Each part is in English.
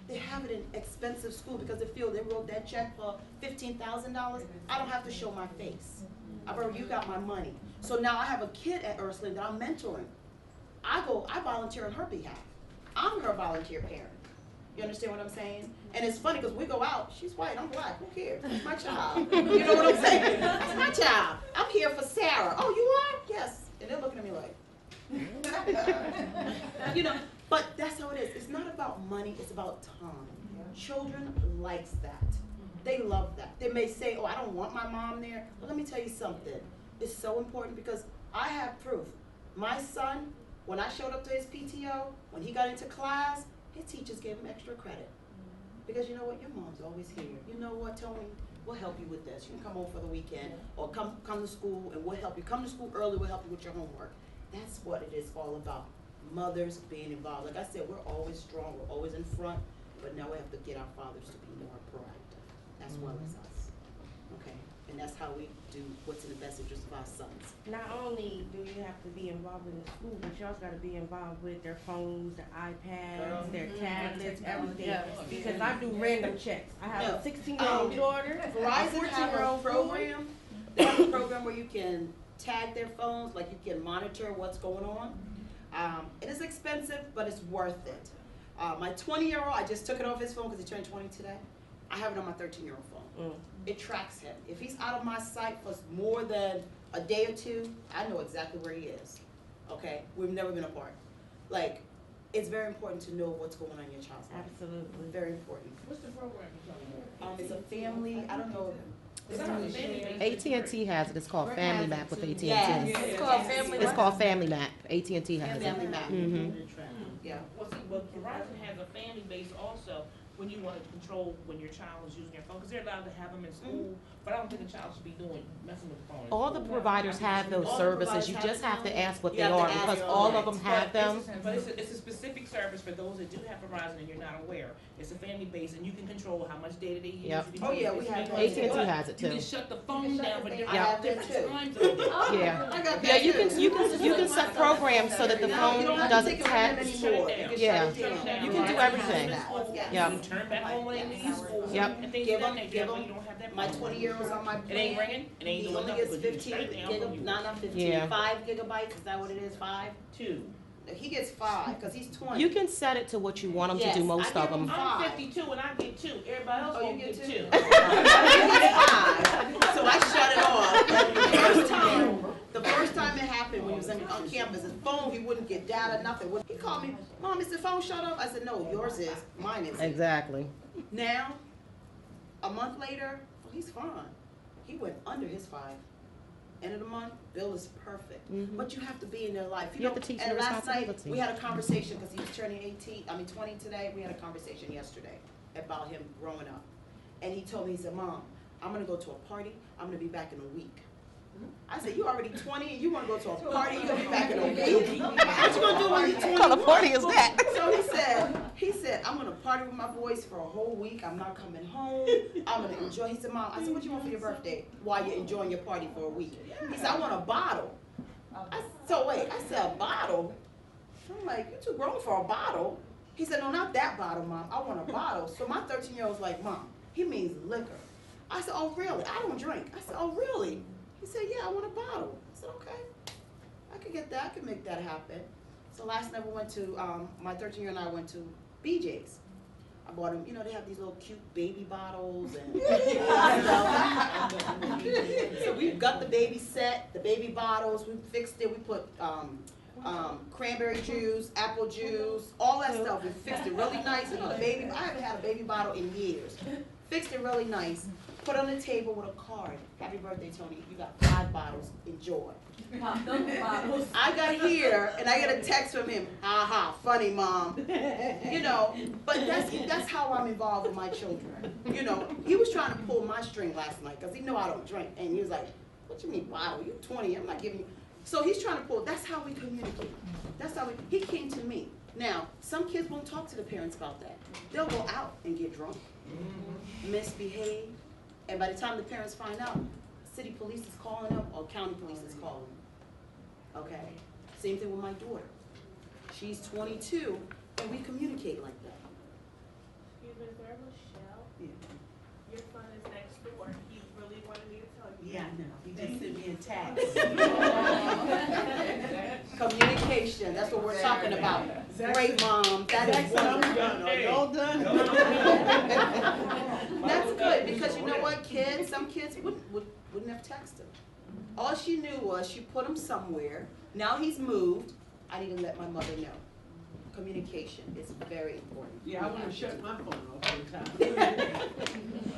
they have it in expensive school because they feel they wrote that check for $15,000. I don't have to show my face. I've already, you got my money. So now I have a kid at Ursuline that I'm mentoring. I volunteer on her behalf. I'm her volunteer parent. You understand what I'm saying? And it's funny because we go out, she's white, I'm black, who cares? It's my child. You know what I'm saying? It's my child. I'm here for Sarah. Oh, you are? Yes. And they're looking at me like, you know, but that's how it is. It's not about money, it's about time. Children likes that. They love that. They may say, oh, I don't want my mom there. But let me tell you something. It's so important because I have proof. My son, when I showed up to his PTO, when he got into class, his teachers gave him extra credit. Because you know what, your mom's always here. You know what, Tony, we'll help you with this. You can come home for the weekend or come to school and we'll help you. Come to school early, we'll help you with your homework. That's what it is all about. Mothers being involved. Like I said, we're always strong, we're always in front, but now we have to get our fathers to be more proactive, as well as us. Okay, and that's how we do what's in the best interest of our sons. Not only do you have to be involved in the school, but you also got to be involved with their phones, their iPads, their tablets, everything. Because I do random checks. I have a 16-year-old daughter, a Verizon have a 14-year-old program. They have a program where you can tag their phones, like you can monitor what's going on. It is expensive, but it's worth it. My 20-year-old, I just took it off his phone because he turned 20 today. I have it on my 13-year-old phone. It tracks him. If he's out of my sight for more than a day or two, I know exactly where he is. Okay? We've never been apart. Like, it's very important to know what's going on in your child's life. Absolutely. Very important. What's the program you're talking about? It's a family, I don't know. AT&T has it. It's called Family Map with AT&T. Yes. It's called Family It's called Family Map. AT&T has it. Family Map. Yeah. Well, see, but Verizon has a family base also when you want to control when your child is using their phone, because they're allowed to have them in school, but I don't think a child should be messing with the phone. All the providers have those All the services. You providers just have have to them. ask what You they have to are ask because them. all of them have them. But it's a specific service for those that do have Verizon and you're not aware. It's a family base and you can control how much data they use. Yep. You can Oh, yeah, control we if have it's that. big, AT&T but has it You too. can shut the phone down for I different have that too. times of the day. Yeah. I got Yeah, that you too. can set programs so that the Now, you phone don't have to doesn't take it from them text. anymore. You can Yeah. shut it down. You can do everything. Yes. Yep. You turn back on when they leave school. Yep. And things Give of that them, nature, give but them. you don't have that. My phone. 20-year-old's on my plan. It ain't ringing. It ain't He doing only nothing. gets because you 15 shut it down when you- not 15, Yeah. 5 gigabytes. Is that what it is? 5? 2. He gets 5 because he's 20. You can set it to what you want them to Yes, do, I most give of them. them I'm 5. 52 and I get 2. Everybody else Oh, you won't get get 2? 2. He gets 5. So I shut it off. The first time it happened when he was on campus, his phone, he wouldn't get data, nothing. He called me, Mom, is the phone shut off? I said, no, yours is, mine isn't. Exactly. Now, a month later, oh, he's fine. He went under his 5. End of the month, bill is perfect. But you have to be in their life. You have to teach and them last night, responsibility. we had a conversation, because he's turning 20 today. We had a conversation yesterday about him growing up. And he told me, he said, Mom, I'm gonna go to a party. I'm gonna be back in a week. I said, you already 20 and you wanna go to a party, you're gonna be back in a week? What you gonna do when you're 20? What kind of party is that? So he said, I'm gonna party with my boys for a whole week. I'm not coming home. I'm gonna enjoy. He said, Mom, I said, what you want for your birthday while you're enjoying your party for a week? He said, I want a bottle. I said, a bottle? I'm like, you're too grown for a bottle. He said, no, not that bottle, Mom. I want a bottle. So my 13-year-old's like, Mom, he means liquor. I said, oh, really? I don't drink. I said, oh, really? He said, yeah, I want a bottle. I said, okay. I could get that. I could make that happen. So last night we went to, my 13-year-old and I went to BJ's. I bought him, they have these little cute baby bottles and, so we got the baby set, the baby bottles, we fixed it, we put, cranberry juice, apple juice, all that stuff. We fixed it really nice. The baby, I haven't had a baby bottle in years. Fixed it really nice. Put on the table with a card. Happy birthday, Tony. You got 5 bottles. Enjoy. I got here and I get a text from him. Ha ha, funny mom. But that's how I'm involved with my children. He was trying to pull my string last night because he know I don't drink. And he was like, what you mean bottle? You 20, I'm not giving you. So he's trying to pull, that's how we communicate. That's how he came to me. Now, some kids won't talk to the parents about that. They'll go out and get drunk, misbehave, and by the time the parents find out, city police is calling them or county police is calling them. Okay? Same thing with my daughter. She's 22, and we communicate like that. Excuse me, sir, Michelle, Yeah, your son is next door. He really wanted me to tell you. yeah, I know. He just sent me a text. Communication, that's what we're talking about. Great, Mom, that is Jackson, I'm wonderful. done. Are y'all done? That's good, because you know what, kids, some kids wouldn't have texted. All she knew was she put him somewhere, now he's moved, I need to let my mother know. Communication is very important. Yeah, I wanna shut my phone off sometime.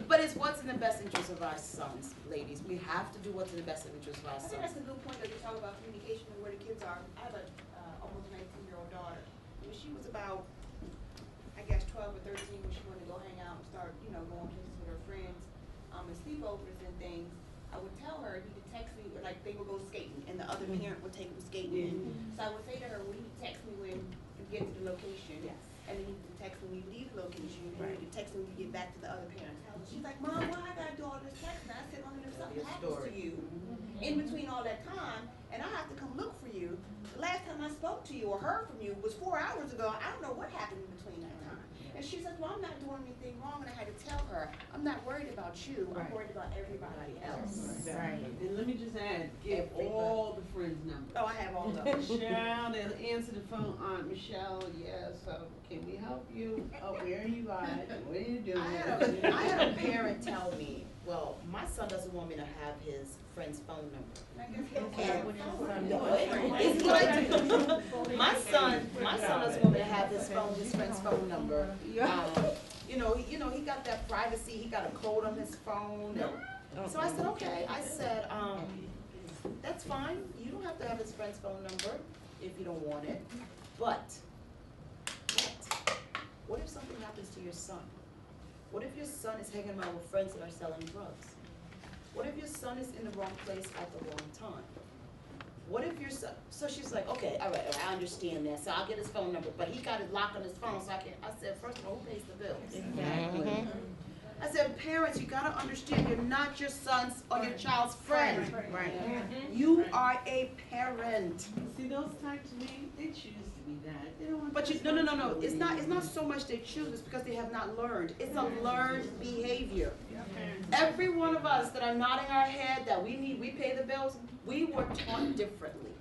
But it's what's in the best interest of our sons, ladies. We have to do what's in the best interest of our I think that's sons. a good point that you talk about communication and where the kids are. I have a almost 19-year-old daughter. When she was about, I guess 12 or 13, when she wanted to go hang out and start, you know, going places with her friends, and sleepovers and things, I would tell her, he could text me, like they would go skating, and the other parent would take them skating. So I would say to her, well, you can text me when you get to the location. Yes. And then you can text me when you leave the location, and Right. you can text me when you get back to the other parent's house. She's like, Mom, why I gotta do all this texting? I said, well, if something Your happens to story. you in between all that time, and I have to come look for you, the last time I spoke to you or heard from you was 4 hours ago. I don't know what happened in between that time. And she said, well, I'm not doing anything wrong, and I had to tell her, I'm not worried about you, I'm Right. worried about everybody else. Right. And let me just add, give all the friends' numbers. Oh, I have all of them. Michelle, they'll answer the phone, Aunt Michelle, yes, can we help you? Oh, where are you at? What are you doing? I had a parent tell me, well, my son doesn't want me to have his friend's phone number. And I guess he'll And- when his son No, does. it's what I do. My son doesn't want me to have his friend's phone number. You know, he got that privacy, he got a code on his phone. So I said, okay, that's fine, you don't have to have his friend's phone number if you don't want it. But, what if something happens to your son? What if your son is hanging around with friends that are selling drugs? What if your son is in the wrong place at the wrong time? What if your son, so she's like, okay, all right, I understand that, so I'll get his phone number, but he got it locked on his phone, so I said, first of all, who pays the bills? Exactly. I said, parents, you gotta understand, you're not your son's or your child's friend. Right. You are a parent. See, those types of men, they choose to be that. They don't want. But no, it's not so much they choose, it's because they have not learned. It's a learned behavior. Every one of us that are nodding our head that we pay the bills, we were taught differently.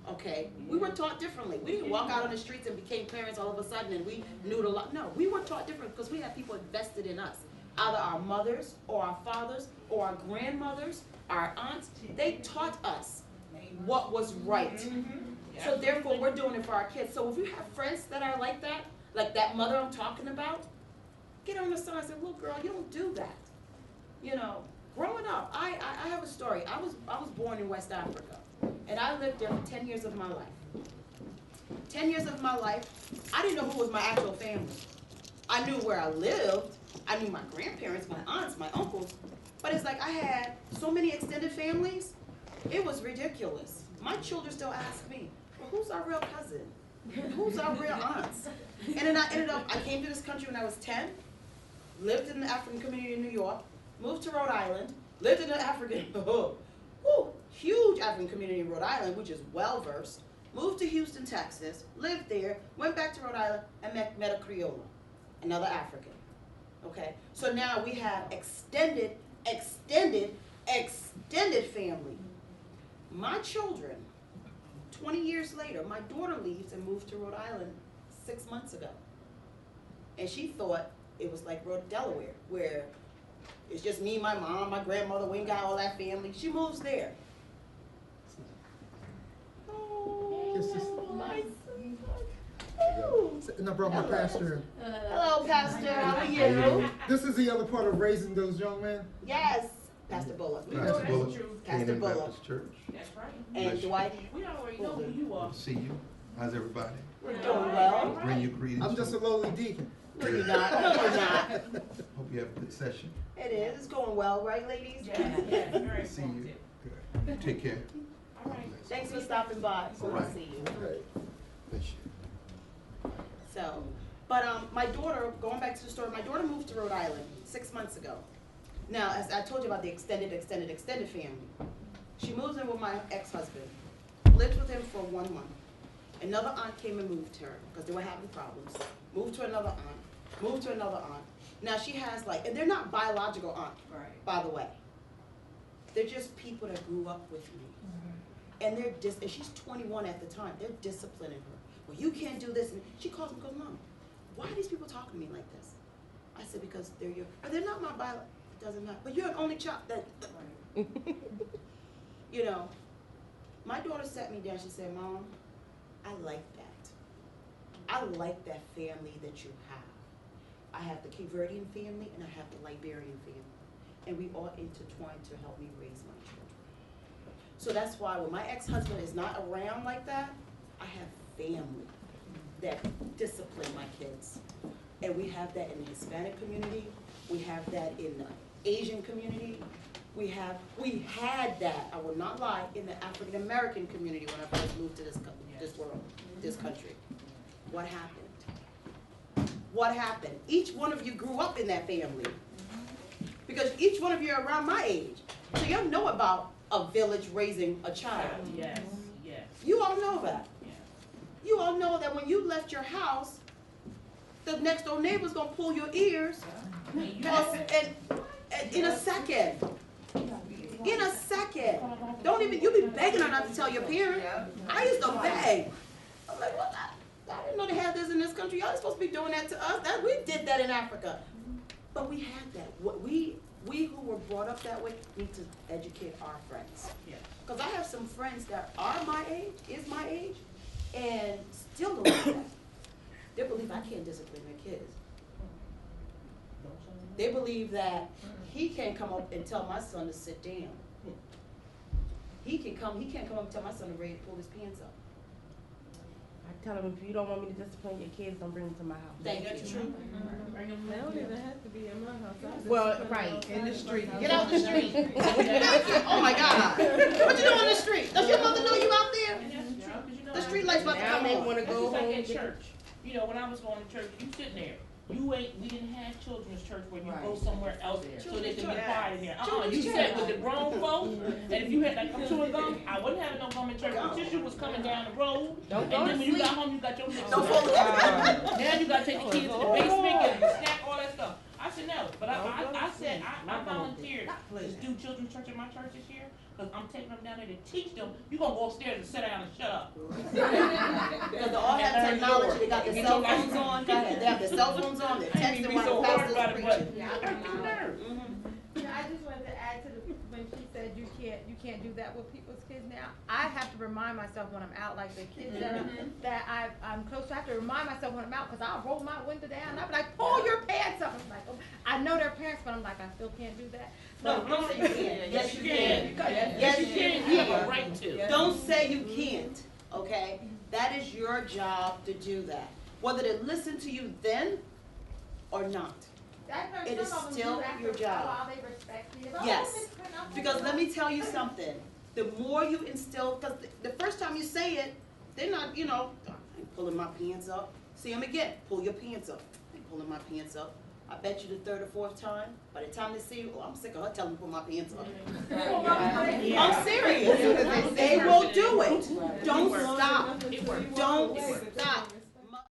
Okay? We were taught differently. We didn't walk out on the streets and became parents all of a sudden and we knew the lot. No, we were taught different because we had people invested in us. Either our mothers or our fathers or our grandmothers, our aunts, they taught us what was right. So therefore, we're doing it for our kids. So if you have friends that are like that mother I'm talking about, get on the side and say, look, girl, you don't do that. You know, growing up, I have a story. I was born in West Africa, and I lived there for 10 years of my life. 10 years of my life, I didn't know who was my actual family. I knew where I lived. I knew my grandparents, my aunts, my uncles. But it's like I had so many extended families, it was ridiculous. My children still ask me, well, who's our real cousin? Who's our real aunts? And then I came to this country when I was 10, lived in the African community in New York, moved to Rhode Island, lived in the huge African community in Rhode Island, which is well-versed, moved to Houston, Texas, lived there, went back to Rhode Island, and met a Creole, another African. Okay, so now we have extended family. My children, 20 years later, my daughter leaves and moved to Rhode Island 6 months ago. And she thought it was like Delaware, where it's just me, my mom, my grandmother, we ain't got all that family. She moves there. Oh, my And I brought my pastor. Hello, Pastor. How are you? This is the other part of raising those young men. Yes, Pastor Bullock. That's Pastor Bullock, true. Pastor Canaan Bullock. Baptist Church. That's right. And Dwight. We already know who you are. Good to see you. How's everybody? We're doing well. Bring your greetings. I'm just a lowly deacon. No, you're not. No, you're not. Hope you have a good session. It is. It's going well, right, ladies? Yes, very See you. informative. Good. Take care. All right. Thanks for stopping by. So All we'll right. see you. Bless you. So, but my daughter, going back to the story, my daughter moved to Rhode Island 6 months ago. Now, as I told you about the extended family, she moves in with my ex-husband, lived with him for 1 month. Another aunt came and moved her because they were having problems. Moved to another aunt. moved to another aunt. Now she has like, and they're not biological aunt, Right. by the way. They're just people that grew up with me. And they're and she's 21 at the time, they're disciplining her. Well, you can't do this, and she calls me and goes, Mom, why are these people talking to me like this? I said, because they're your, but they're not my biological, it doesn't matter, but you're an only child, that, you know. My daughter sat me down, she said, Mom, I like that. I like that family that you have. I have the Cape Verdean family and I have the Liberian family. And we all intertwined to help me raise my children. So that's why when my ex-husband is not around like that, I have family that discipline my kids. And we have that in the Hispanic community, we have that in the Asian community, we had that, I will not lie, in the African American community when I first moved to this world, this country. What happened? What happened? Each one of you grew up in that family. Because each one of you are around my age. So you know about a village raising a child. Yes, yes, You all know that. yes. You all know that when you left your house, the next door neighbor's gonna pull your ears and in a second. In a second. Don't even, you be begging her not to tell your parents. I used to beg. I'm like, what? I didn't know they had this in this country. Y'all supposed to be doing that to us. We did that in Africa. But we had that. We who were brought up that way need to educate our friends. Yes. Because I have some friends that are my age, and still don't do that. They believe I can't discipline their kids. They believe that he can't come up and tell my son to sit down. He can't come up and tell my son to pull his pants up. I tell them, if you don't want me to discipline your kids, don't bring them to my house. Thank you. True. They don't even have to be in my house. Well, right, in the street. Get out the street. Oh my God. What you doing in the street? Does your mother know you out there? And that's true, 'cause you know, The street lights about to Now come they on. wanna that's go just like home. at church. You know, when I was going to church, you sitting there. We didn't have children's church where you go somewhere else so they can be quiet in here. You sat with the grown folks, and if you had like a chewing gum, I wasn't having no gum in church. The tissue was coming down the road, and then when you got home, you got your lips. Don't fall asleep. Now you gotta take the kids to the basement, get them a snack, all that stuff. I said no, but I said I volunteered to do children's church in my church this year, because I'm taking them down there to teach them. You gonna go upstairs and sit down and shut up. Because they all have technology, they got their cell phones on, they have their cell phones on, they're I ain't texting be while so the hard pastor's about it, but preaching. I got the nerve. Yeah, I just wanted to add to when she said you can't do that with people's kids now. I have to remind myself when I'm out, like the kids that I'm close to, I have to remind myself when I'm out, because I'll roll my window down, and I'll be like, pull your pants up. I'm like, oh, I know they're parents, but I'm like, I still can't do that. No, don't say you can't. Yes, you can. Yes, you can. You have a right to. Don't say you can't, okay? That is your job to do that. Whether they listen to you then or not. It is still your job. Yes, because let me tell you something. The more you instill, because the first time you say it, they're not, you know, I'm pulling my pants up. See them again, pull your pants up. I'm pulling my pants up. I bet you the third or fourth time, by the time they see you, oh, I'm sick of her telling me to pull my pants up. I'm serious. They will do it. Don't stop. It works. Don't stop.